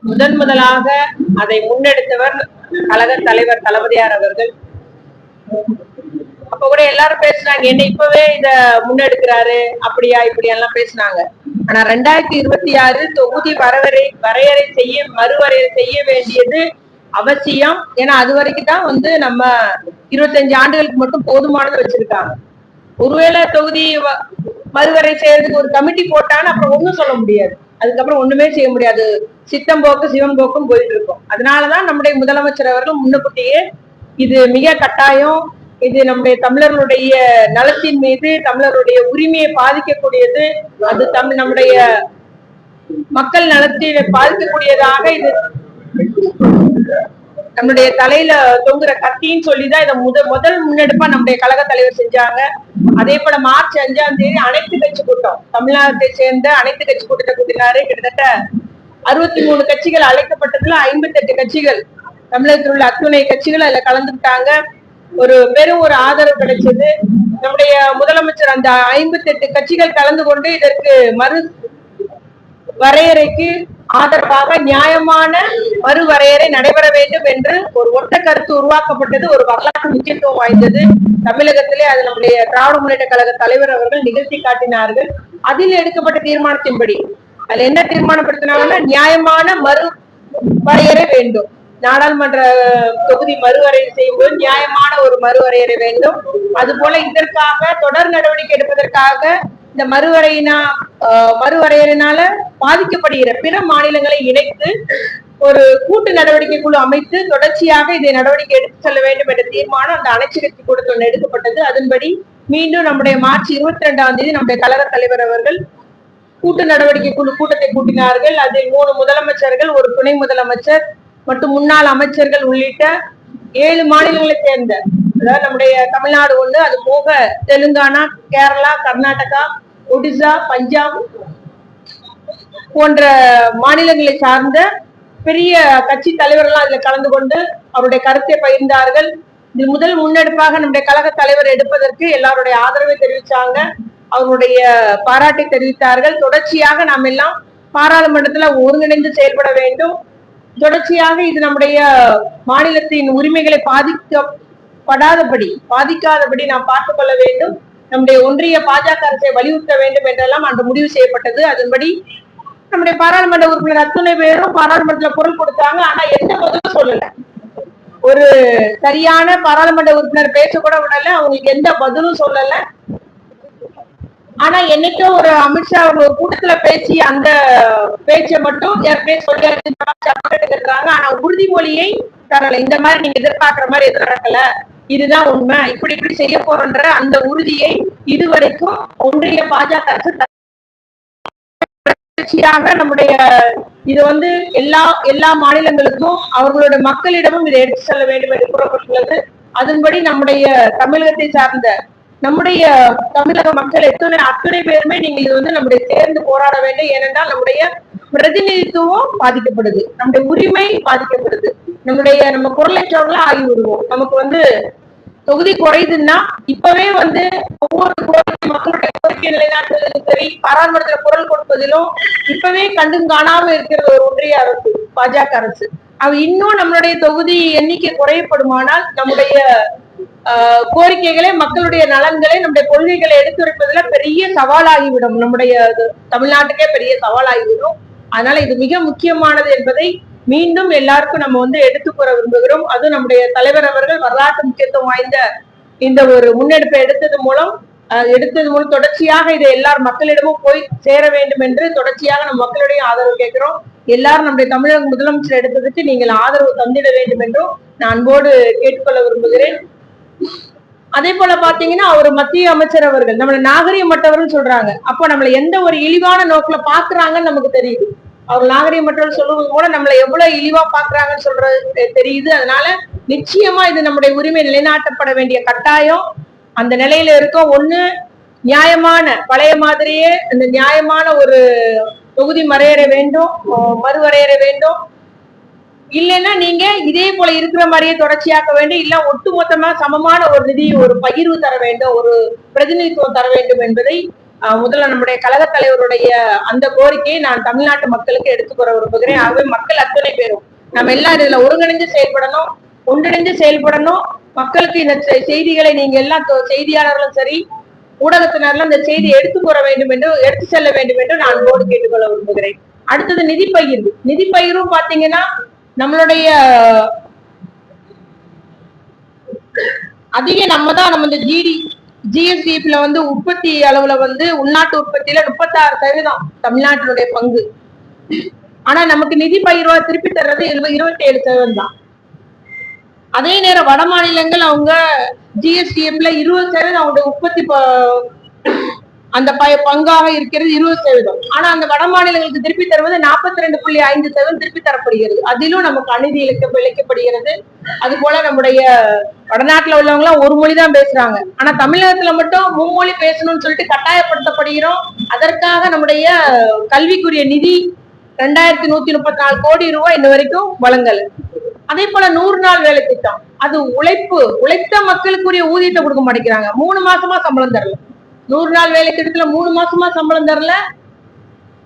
முதலாக அதை முன்னெடுத்தவர் கழக தலைவர் தளபதியார் அவர்கள். அப்ப கூட எல்லாரும் பேசினாங்க, என்ன இப்பவே இத முன்னெடுக்கிறாரு அப்படியா இப்படியெல்லாம் பேசினாங்க. ஆனா 2026 தொகுதி வரையறை செய்ய மறுவரையறை செய்ய வேண்டியது அவசியம். ஏன்னா அது வரைக்கும் தான் நம்ம 25 ஆண்டுகளுக்கு மட்டும் போதுமானது வச்சிருக்காங்க. ஒருவேளை தொகுதி மறுவரை செய்யறதுக்கு ஒரு கமிட்டி போட்டான்னு அப்புறம் ஒண்ணும் சொல்ல முடியாது. அதுக்கப்புறம் ஒண்ணுமே செய்ய முடியாது. சித்தம் போக்கு சிவம் போக்கும் போயிட்டு இருக்கும். அதனாலதான் நம்முடைய முதலமைச்சர் அவர்கள் முன்னுக்கூட்டியே இது மிக கட்டாயம், இது நம்முடைய தமிழர்களுடைய நலத்தின் மீது தமிழருடைய உரிமையை பாதிக்கக்கூடியது, அது நம்முடைய மக்கள் நலத்தை பாதிக்கக்கூடியதாக இது நம்முடைய தலையில தொங்குற கத்தின்னு சொல்லிதான் இதை முதல் முன்னெடுப்பா நம்முடைய கழக தலைவர் செஞ்சாங்க. அதே போல மார்ச் 5ஆம் தேதி அனைத்து கட்சி கூட்டம், தமிழ்நாட்டை சேர்ந்த அனைத்து கட்சி கூட்டத்தை கூட்டினாரு. கிட்டத்தட்ட 63 கட்சிகள் அழைக்கப்பட்டதுல 58 கட்சிகள், தமிழகத்தில் உள்ள அத்துணை கட்சிகள் அதுல கலந்துக்கிட்டாங்க. ஒரு பெரும் ஒரு ஆதரவு கிடைச்சது. நம்முடைய முதலமைச்சர் அந்த 58 கட்சிகள் கலந்து கொண்டு இதற்கு மறு வரையறைக்கு ஆதரவாக நியாயமான மறுவரையறை நடைபெற வேண்டும் என்று ஒரு ஒத்த கருத்து உருவாக்கப்பட்டது. ஒரு வரலாற்று முக்கியத்துவம் வாய்ந்தது. தமிழகத்திலே அது நம்முடைய திராவிட முன்னேற்ற கழக தலைவர் அவர்கள் நிகழ்த்தி காட்டினார்கள். அதில் எடுக்கப்பட்ட தீர்மானத்தின்படி அதுல என்ன தீர்மானப்படுத்தினாங்கன்னா, நியாயமான மறு வரையறை வேண்டும். நாடாளுமன்ற தொகுதி மறுவரையறை செய்யும்போது நியாயமான ஒரு மறுவரையறை வேண்டும். அது போல இதற்காக தொடர் நடவடிக்கை எடுப்பதற்காக இந்த மறுவரையறையினால பாதிக்கப்படுகிற பிற மாநிலங்களை இணைத்து ஒரு கூட்டு நடவடிக்கை குழு அமைத்து தொடர்ச்சியாக இதை நடவடிக்கை எடுத்து செல்ல வேண்டும் என்ற தீர்மானம் அந்த அனைத்து கட்சி கூட்டத்தில் எடுக்கப்பட்டது. அதன்படி மீண்டும் நம்முடைய மார்ச் 22ஆம் தேதி நம்முடைய கழக தலைவர் அவர்கள் கூட்டு நடவடிக்கை குழு கூட்டத்தை கூட்டினார்கள். அதில் 3 முதலமைச்சர்கள், ஒரு துணை முதலமைச்சர் மற்றும் முன்னாள் அமைச்சர்கள் உள்ளிட்ட 7 மாநிலங்களை சேர்ந்த, அதாவது நம்முடைய தமிழ்நாடு ஒண்ணு, அது போக தெலுங்கானா, கேரளா, கர்நாடகா, ஒடிசா, பஞ்சாப் போன்ற மாநிலங்களை சார்ந்த பெரிய கட்சி தலைவர்கள் அதுல கலந்து கொண்டு அவருடைய கருத்தை பகிர்ந்தார்கள். இது முதல் முன்னெடுப்பாக நம்முடைய கழக தலைவர் எடுப்பதற்கு எல்லாருடைய ஆதரவை தெரிவிச்சாங்க, அவருடைய பாராட்டை தெரிவித்தார்கள். தொடர்ச்சியாக நாம் எல்லாம் பாராளுமன்றத்துல ஒருங்கிணைந்து செயல்பட வேண்டும். தொடர்ச்சியாக இது நம்முடைய மாநிலத்தின் உரிமைகளை பாதிக்காதபடி நாம் பார்த்துக் கொள்ள வேண்டும். நம்முடைய ஒன்றிய பாஜக அரசை வலியுறுத்த வேண்டும் என்றெல்லாம் அன்று முடிவு செய்யப்பட்டது. அதன்படி நம்முடைய பாராளுமன்ற உறுப்பினர் அத்துணை பேரும் பாராளுமன்றத்துல குரல் கொடுத்தாங்க. ஆனா எந்த பதிலும் சொல்லல. ஒரு சரியான பாராளுமன்ற உறுப்பினர் பேசக்கூட விடல, அவங்களுக்கு எந்த பதிலும் சொல்லல. ஆனா என்னைக்கோ ஒரு அமித்ஷா ஒரு கூட்டத்துல பேசி அந்த பேச்சை மட்டும் ஏற்கனவே சொல்லிருக்காங்க. ஆனா உறுதிமொழியை தரல. இந்த மாதிரி நீங்க எதிர்பார்க்கிற மாதிரி எது நடக்கல, இதுதான் உண்மை, இப்படி இப்படி செய்ய போறன்ற அந்த உறுதியை இதுவரைக்கும் ஒன்றிய பாஜக அரசு தொடர்ச்சியாக நம்முடைய இது எல்லா மாநிலங்களுக்கும் அவர்களுடைய மக்களிடமும் இதை எடுத்து செல்ல வேண்டும் என்று கூறப்பட்டுள்ளது. அதன்படி நம்முடைய தமிழகத்தை சார்ந்த நம்முடைய தமிழக மக்கள் அத்தனை பேருமே நீங்க இது நம்முடைய சேர்ந்து போராட வேண்டும். ஏனென்றால் நம்முடைய பிரதிநிதித்துவம் பாதிக்கப்படுது, நம்முடைய உரிமை பாதிக்கப்படுது, நம்ம குரலற்றவர்களா ஆகி விடுவோம். நமக்கு தொகுதி குறையுதுன்னா இப்பவே ஒவ்வொரு மக்களுடைய கோரிக்கை நிலைநாட்டுவதிலும் சரி, பாராளுமன்றத்துல குரல் கொடுப்பதிலும் இப்பவே கண்டும் காணாம இருக்கிற ஒரு ஒன்றிய அரசு பாஜக அரசு. அவ இன்னும் நம்மளுடைய தொகுதி எண்ணிக்கை குறையப்படுமானால் நம்முடைய கோரிக்கைகளை, மக்களுடைய நலன்களை, நம்முடைய கொள்கைகளை எடுத்துரைப்பதுல பெரிய சவாலாகிவிடும். நம்முடைய தமிழ்நாட்டுக்கே பெரிய சவாலாகிவிடும். அதனால இது மிக முக்கியமானது என்பதை மீண்டும் எல்லாருக்கும் நம்ம எடுத்து கூற விரும்புகிறோம். அது நம்முடைய தலைவர் அவர்கள் வரலாற்று முக்கியத்துவம் வாய்ந்த இந்த ஒரு முன்னெடுப்பை எடுத்தது மூலம் தொடர்ச்சியாக இதை எல்லார் மக்களிடமும் போய் சேர வேண்டும் என்று தொடர்ச்சியாக நம்ம மக்களுடைய ஆதரவு கேட்கிறோம். எல்லாரும் நம்முடைய தமிழக முதலமைச்சர் எடுத்ததுக்கு நீங்கள் ஆதரவு தந்திட வேண்டும் என்றும் நான் அன்போடு கேட்டுக்கொள்ள விரும்புகிறேன். அதே போல பாத்தீங்கன்னா அவர் மத்திய அமைச்சர் அவர்கள் நம்மள நாகரிகமற்றவர்கள் சொல்றாங்க. அப்போ நம்மள எந்த ஒரு இழிவான நோக்குல பாக்குறாங்கன்னு நமக்கு தெரியுது. அவர் நாகரிகமற்றவர்கள் சொல்லுவது கூட நம்மள எவ்வளவு இழிவா பாக்குறாங்கன்னு சொல்றது தெரியுது. அதனால நிச்சயமா இது நம்முடைய உரிமை நிலைநாட்டப்பட வேண்டிய கட்டாயம் அந்த நிலையில இருக்கோம். ஒண்ணு நியாயமான பழைய மாதிரியே அந்த நியாயமான ஒரு தொகுதி மறுவரையறை வேண்டும். இல்லைன்னா நீங்க இதே போல இருக்கிற மாதிரியே தொடர்ச்சியாக்க வேண்டும். இல்ல ஒட்டுமொத்தமா சமமான ஒரு நிதி, ஒரு பகிர்வு தர வேண்டும், ஒரு பிரதிநிதித்துவம் தர வேண்டும் என்பதை முதல்ல நம்முடைய கழக தலைவருடைய அந்த கோரிக்கையை நான் தமிழ்நாட்டு மக்களுக்கு எடுத்துக்கூற விரும்புகிறேன். ஆகவே மக்கள் அத்தனை பேரும் நம்ம எல்லாம் இதுல ஒருங்கிணைந்து செயல்படணும், ஒன்றிணைந்து செயல்படணும். மக்களுக்கு இந்த செய்திகளை நீங்க எல்லாம் செய்தியாளர்களும் சரி ஊடகத்தினர்களும் இந்த செய்தியை எடுத்துக்கூற வேண்டும் என்று எடுத்து செல்ல வேண்டும் என்று நான் அன்போடு கேட்டுக்கொள்ள விரும்புகிறேன். அடுத்தது நிதி பகிர்வு. நிதி பகிர்வும் பாத்தீங்கன்னா நம்மளுடைய அதிக நம்ம இந்த ஜிஎஸ்டிஎஃப்ல உற்பத்தி அளவுல உள்நாட்டு உற்பத்தியில 36% தமிழ்நாட்டினுடைய பங்கு. ஆனா நமக்கு நிதி பகிர்வா திருப்பி தர்றது 27% தான். அதே நேரம் வட மாநிலங்கள் அவங்க ஜிஎஸ்டிஎஃப்ல 20% அவங்களுடைய உற்பத்தி அந்த பங்காக இருக்கிறது 20%. ஆனா அந்த வட மாநிலங்களுக்கு திருப்பி தருவது 42.5% திருப்பி தரப்படுகிறது. அதிலும் நமக்கு அநீதி இழைக்கப்படுகிறது. அது போல நம்முடைய வடநாட்டுல உள்ளவங்க எல்லாம் ஒரு மொழி தான் பேசுறாங்க. ஆனா தமிழகத்துல மட்டும் மும்மொழி பேசணும்னு சொல்லிட்டு கட்டாயப்படுத்தப்படுகிறோம். அதற்காக நம்முடைய கல்விக்குரிய நிதி 2134 கோடி ரூபாய் இன்ன வரைக்கும் வழங்கல. அதே போல 100 நாள் வேலை திட்டம், அது உழைத்த மக்களுக்குரிய ஊதியத்தை கொடுக்க மாட்டேங்கிறாங்க. 3 மாசமா சம்பளம் தரல. 100 நாள் வேலை திட்டத்துல 3 மாசமா சம்பளம் தரல.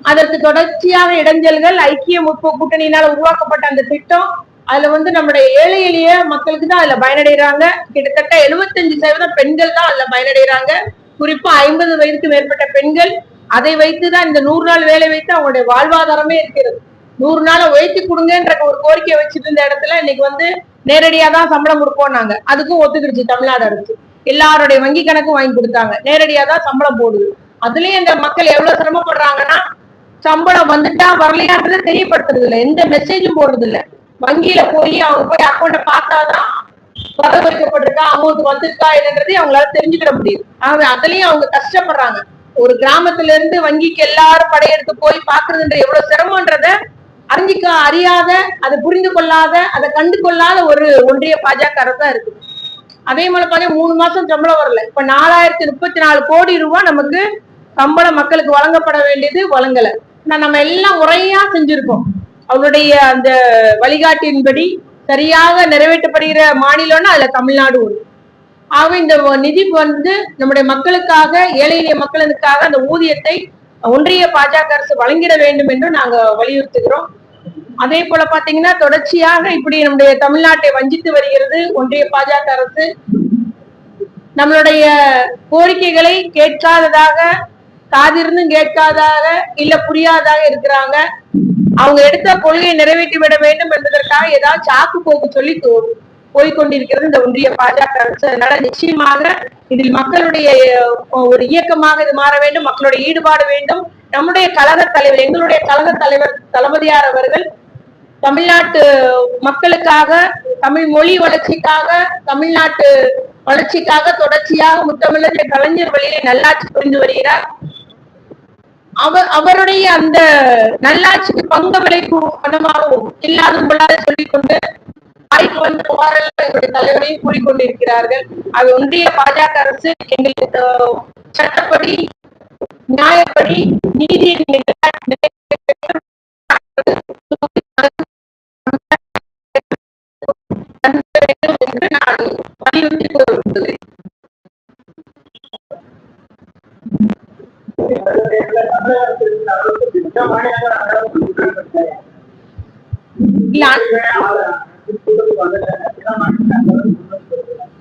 அதற்கு தொடர்ச்சியாக இடைஞ்சல்கள். ஐக்கிய முற்போக்கு கூட்டணியினால் உருவாக்கப்பட்ட அந்த திட்டம் அதுல நம்முடைய ஏழை எளிய மக்களுக்கு தான் அதுல பயனடைகிறாங்க. கிட்டத்தட்ட 75% பெண்கள் தான் அதுல பயனடைகிறாங்க. குறிப்பா 50 வயதுக்கு மேற்பட்ட பெண்கள். அதை வைத்துதான் இந்த 100 நாள் வேலை வைத்து அவங்களுடைய வாழ்வாதாரமே இருக்கிறது. 100 நாளை உயர்த்தி கொடுங்கன்ற ஒரு கோரிக்கையை வச்சுட்டு இருந்த இடத்துல இன்னைக்கு நேரடியா தான் சம்பளம் கொடுப்போம். நாங்க அதுக்கும் ஒத்துக்கிடுச்சு தமிழ்நாடு அரசு. எல்லாருடைய வங்கி கணக்கும் வாங்கி கொடுத்தாங்க. நேரடியா தான் சம்பளம் போடுது. அதுலயும் இந்த மக்கள் எவ்வளவு சிரமப்படுறாங்கன்னா, சம்பளம் வந்துட்டா வரலையான்றது தெரியப்படுத்துறது இல்லை, எந்த மெசேஜும் போடுறது இல்லை. வங்கியில அவங்க போய் அக்கௌண்ட பார்த்தாதான் வர வைக்கப்பட்டிருக்கா, அமௌண்ட் வந்திருக்கா என்னன்றதையும் அவங்களால தெரிஞ்சுக்கிட முடியுது. அதுலயும் அவங்க கஷ்டப்படுறாங்க. ஒரு கிராமத்துல இருந்து வங்கிக்கு எல்லாரும் படையெடுத்து போய் பாக்குறதுன்ற எவ்வளவு சிரமன்றத அறியாத, அதை புரிந்து கொள்ளாத, அதை கண்டு கொள்ளாத ஒரு ஒன்றிய பாஜக அரசா இருக்கு. அதே மாதிரி பாத்தீங்கன்னா 3 மாசம் சம்பளம் வரல. இப்ப 4034 கோடி ரூபாய் நமக்கு சம்பளம் மக்களுக்கு வழங்கப்பட வேண்டியது வழங்கல. நம்ம எல்லாம் முறையா செஞ்சிருக்கோம். அவருடைய அந்த வழிகாட்டின்படி சரியாக நிறைவேற்றப்படுகிற மாநிலம்னா அதுல தமிழ்நாடு ஒரு. ஆக இந்த நிதி நம்முடைய மக்களுக்காக, ஏழை எளிய மக்களுக்காக அந்த ஊதியத்தை ஒன்றிய பாஜக அரசு வழங்கிட வேண்டும் என்று நாங்க வலியுறுத்துகிறோம். அதே போல பாத்தீங்கன்னா தொடர்ச்சியாக இப்படி நம்முடைய தமிழ்நாட்டை வஞ்சித்து வருகிறது ஒன்றிய பாஜக அரசு. நம்மளுடைய கோரிக்கைகளை கேட்காததாக, காதிருந்தும் கேட்காதாக, இல்ல புரியாதாக இருக்கிறாங்க. அவங்க எடுத்த கொள்கையை நிறைவேற்றி விட வேண்டும் என்பதற்காக ஏதாவது சாக்கு போக்கு சொல்லி போய்கொண்டிருக்கிறது இந்த ஒன்றிய பாஜக அரசு. அதனால நிச்சயமாக இதில் மக்களுடைய ஒரு இயக்கமாக இது மாற வேண்டும். மக்களுடைய ஈடுபாடு வேண்டும். நம்முடைய கழக தலைவர், எங்களுடைய கழக தலைவர் தளபதியார் அவர்கள் தமிழ்நாட்டு மக்களுக்காக, தமிழ் மொழி வளர்ச்சிக்காக, தமிழ்நாட்டு வளர்ச்சிக்காக தொடர்ச்சியாக முத்தமிழர் கலைஞர் வழியிலே நல்லாட்சி புரிந்து வருகிறார். அவருடைய அந்த நல்லாட்சிக்கு பங்கு விளைக்கும் பணமாகவும் இல்லாத சொல்லிக்கொண்டு எங்களுடைய தலைவரையும் கூறிக்கொண்டிருக்கிறார்கள். அது ஒன்றிய பாஜக அரசு எங்களுக்கு சட்டப்படி, நியாயப்படி நீதியை என்று நான் வலியுறுத்தி கூற விரும்புகிறேன்.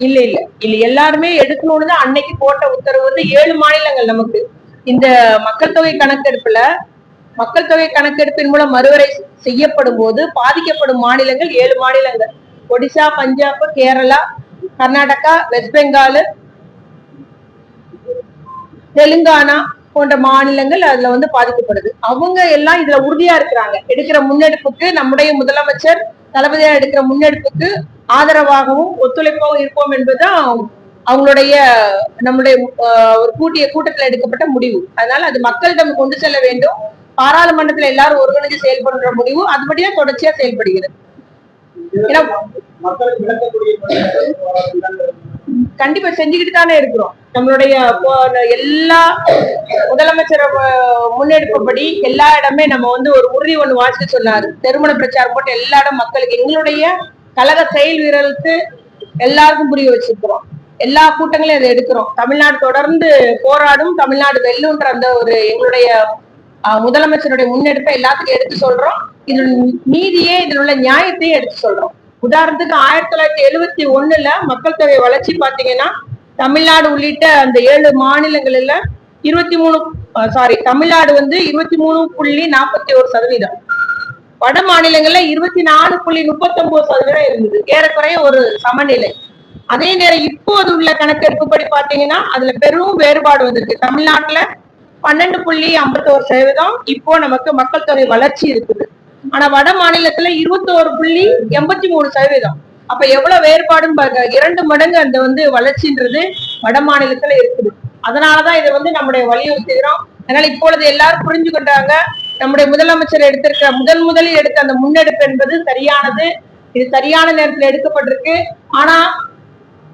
இல்ல இல்ல இல்ல எல்லாருமே எடுக்கணும்னு தான் அன்னைக்கு போட்ட உத்தரவு 7 மாநிலங்கள் நமக்கு இந்த மக்கள் தொகை கணக்கெடுப்புல, மக்கள் தொகை கணக்கெடுப்பின் மூலம் மறுவரை செய்யப்படும் போது பாதிக்கப்படும் மாநிலங்கள் 7 மாநிலங்கள். ஒடிசா, பஞ்சாப், கேரளா, கர்நாடகா, வெஸ்ட் பெங்கால், தெலுங்கானா போன்ற மாநிலங்கள் அதுல பாதிக்கப்படுது. அவங்க எல்லாம் இதுல உறுதியா இருக்கிறாங்க. எடுக்கிற முன்னெடுப்புக்கு, நம்முடைய முதலமைச்சர் தளபதியா எடுக்கிற முன்னெடுப்புக்கு ஆதரவாகவும் ஒத்துழைப்பாகவும் இருப்போம் என்பதுதான் அவங்களுடைய நம்முடைய ஒரு கூட்டத்தில் எடுக்கப்பட்ட முடிவு. அதனால அது மக்களிடம் கொண்டு செல்ல வேண்டும். பாராளுமன்றத்துல எல்லாரும் ஒருங்கிணைந்து செயல்படுற முடிவு அதுபடியா தொடர்ச்சியா செயல்படுகிறது. கண்டிப்பா செஞ்சுக்கிட்டு தானே இருக்கிறோம். நம்மளுடைய எல்லா முதலமைச்சர் முன்னெடுப்புப்படி எல்லா இடமே நம்ம ஒரு உறுதி ஒண்ணு வாசிச்சு சொன்னாரு. திருமண பிரச்சாரம் போட்டு எல்லா இடம் மக்களுக்கு, எங்களுடைய கழக செயல் வீரர்களுக்கு எல்லாருக்கும் புரிய வச்சிருக்கிறோம். எல்லா கூட்டங்களையும் அதை எடுக்கிறோம். தமிழ்நாடு தொடர்ந்து போராடும், தமிழ்நாடு வெல்லுன்ற அந்த ஒரு எங்களுடைய முதலமைச்சருடைய முன்னெடுப்பை எல்லாத்துக்கும் எடுத்து சொல்றோம். இது நீதியே, இதில் உள்ள நியாயத்தையும் எடுத்து சொல்றோம். உதாரணத்துக்கு 1971 மக்கள் தொகை வளர்ச்சி பாத்தீங்கன்னா தமிழ்நாடு உள்ளிட்ட அந்த 7 மாநிலங்கள்ல 23 தமிழ்நாடு 23.41%, வட மாநிலங்கள்ல 24.39% இருந்தது. ஏறக்குறைய ஒரு சமநிலை. அதே நேரம் இப்போது உள்ள கணக்கெடுப்புப்படி பாத்தீங்கன்னா அதுல பெரும் வேறுபாடு வந்திருக்கு. தமிழ்நாட்டுல 12.51% இப்போ நமக்கு மக்கள் தொகை வளர்ச்சி இருக்குது. ஆனா வட மாநிலத்துல 21.83%. அப்ப எவ்வளவு வேறுபாடுன்னு பாருங்க. 2 மடங்கு அந்த வளர்ச்சின்றது வட மாநிலத்துல இருக்குது. அதனாலதான் இதை நம்முடைய வலியுறுத்துகிறோம். அதனால இப்பொழுது எல்லாரும் புரிஞ்சுக்கிட்டாங்க, நம்முடைய முதலமைச்சர் எடுத்திருக்க முதலில் எடுத்த அந்த முன்னெடுப்பு என்பது சரியானது. இது சரியான நேரத்தில் எடுக்கப்பட்டிருக்கு. ஆனா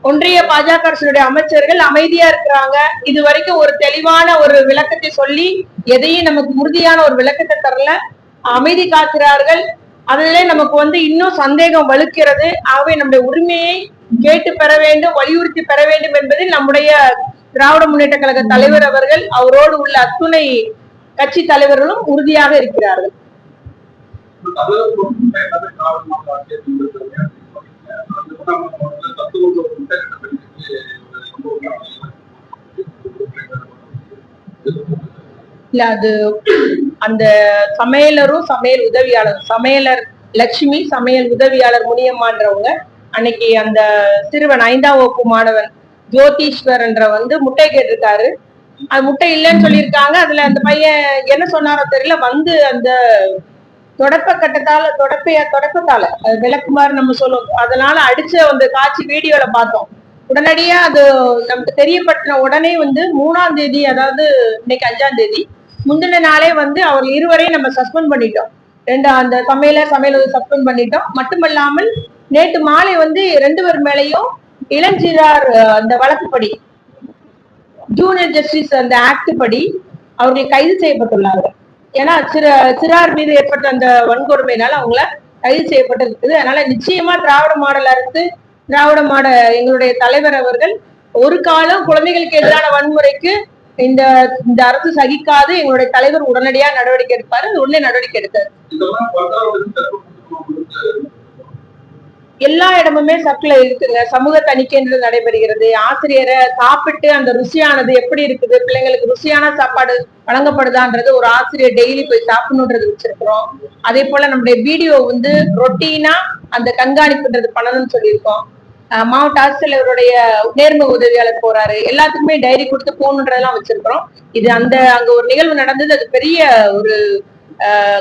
ஒன்றிய பாஜக அரசுடைய அமைச்சர்கள் அமைதியா இருக்கிறாங்க. இது வரைக்கும் ஒரு தெளிவான ஒரு விளக்கத்தை சொல்லி எதையும் நமக்கு உறுதியான ஒரு விளக்கத்தை தரல, அமைதி காக்கிறார்கள். அதிலே நமக்கு இன்னும் சந்தேகம் வலுக்கிறது. ஆகவே நம்முடைய உரிமையை கேட்டு பெற வேண்டும், வலியுறுத்தி பெற வேண்டும் என்பதில் நம்முடைய திராவிட முன்னேற்ற கழக தலைவர் அவர்கள், அவரோடு உள்ள அத்துணை கட்சி தலைவர்களும் உறுதியாக இருக்கிறார்கள். இல்ல, அது அந்த சமையலரும் சமையல் உதவியாளர், சமையலர் லட்சுமி, சமையல் உதவியாளர் முனியம்மான்றவங்க அன்னைக்கு அந்த சிறுவன் 5ஆம் வகுப்பு மாணவன் ஜோதீஸ்வர் என்ற முட்டை கேட்டிருக்காரு. அது முட்டை இல்லைன்னு சொல்லியிருக்காங்க. அதுல அந்த பையன் என்ன சொன்னாரோ தெரியல, அந்த தொடக்கத்தால விளக்குமாறு நம்ம சொல்லுவோம், அதனால அடிச்ச காட்சி வீடியோல பார்த்தோம். உடனடியா அது நமக்கு தெரியப்பட்ட உடனே 3ஆம் தேதி, அதாவது இன்னைக்கு 5ஆம் தேதி, முந்தின நாளே அவர் இருவரையும் நம்ம சஸ்பெண்ட் பண்ணிட்டோம். அந்த சமையல் சஸ்பெண்ட் பண்ணிட்டோம். மட்டுமல்லாமல் நேற்று மாலை 2 பேர் மேலையும் இளஞ்சிறார் அந்த வழக்குப்படி, ஜூனியர் ஜஸ்டிஸ் அந்த ஆக்ட் படி அவர்கள் கைது செய்யப்பட்டுள்ளார்கள். ஏன்னா சிறார் மீது ஏற்பட்ட அந்த வன்கொடுமையினால அவங்கள கைது செய்யப்பட்டிருக்குது. அதனால நிச்சயமா திராவிட மாடல் அரசு, திராவிட மாடல் எங்களுடைய தலைவர் அவர்கள் ஒரு காலம் குழந்தைகளுக்கு எதிரான வன்முறைக்கு இந்த அரசு சகிக்காது. எங்களுடைய தலைவர் உடனடியா நடவடிக்கை எடுப்பாரு. உடனே நடவடிக்கை எடுத்தாரு. எல்லா இடமுமே சர்க்கிள் இருக்குங்க. சமூக தணிக்கைன்றது நடைபெறுகிறது. ஆசிரியரை சாப்பிட்டு அந்த ருசியானது எப்படி இருக்குது, பிள்ளைங்களுக்கு ருசியான சாப்பாடு வழங்கப்படுதான்றது ஒரு ஆசிரியர் டெய்லி போய் சாப்பிடணுன்றது வச்சிருக்கிறோம். அதே போல நம்முடைய வீடியோ ரொட்டீனா அந்த கண்காணிப்புன்றது பண்ணணும்னு சொல்லியிருக்கோம். மாவட்ட ஆட்சித்தலைவருடைய நேர்முக உதவியாளர் போறாரு, எல்லாத்துக்குமே டைரி கொடுத்து போகணுன்றதெல்லாம் வச்சிருக்கிறோம். இது அங்க ஒரு நிகழ்வு நடந்தது, அது பெரிய ஒரு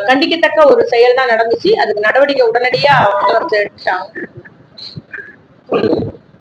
கண்டிக்கத்தக்க ஒரு செயல் தான் நடந்துச்சு. அதுக்கு நடவடிக்கை உடனடியா எடுத்துட்டாங்க.